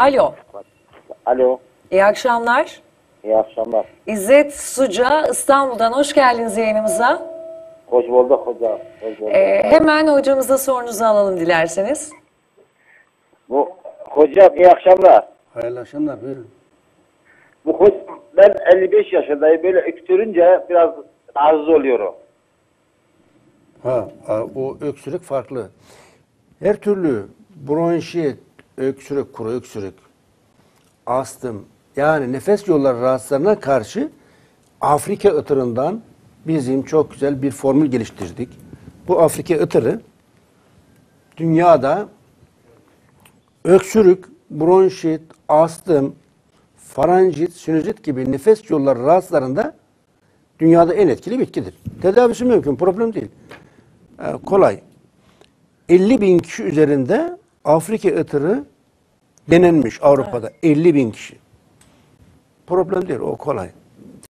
Alo. Alo. İyi akşamlar. İyi akşamlar. İzzet Suca İstanbul'dan hoş geldiniz yayınımıza. Hoş bulduk hocam. Hoş bulduk. Hemen hocamıza sorunuzu alalım dilerseniz. Hocam iyi akşamlar. Hayırlı akşamlar, buyurun. Hocam ben 55 yaşındayım. Böyle öksürünce biraz rahatsız oluyorum. O öksürük farklı. Her türlü bronşit, öksürük, kuru öksürük, astım, yani nefes yolları rahatsızlarına karşı Afrika ıtırından bizim çok güzel bir formül geliştirdik. Bu Afrika ıtırı dünyada öksürük, bronşit, astım, faranjit, sinüzit gibi nefes yolları rahatsızlarında dünyada en etkili bitkidir. Tedavisi mümkün, problem değil. Kolay. 50 bin kişi üzerinde Afrika ıtırı denenmiş Avrupa'da. Evet. 50 bin kişi. Problem değil, o kolay.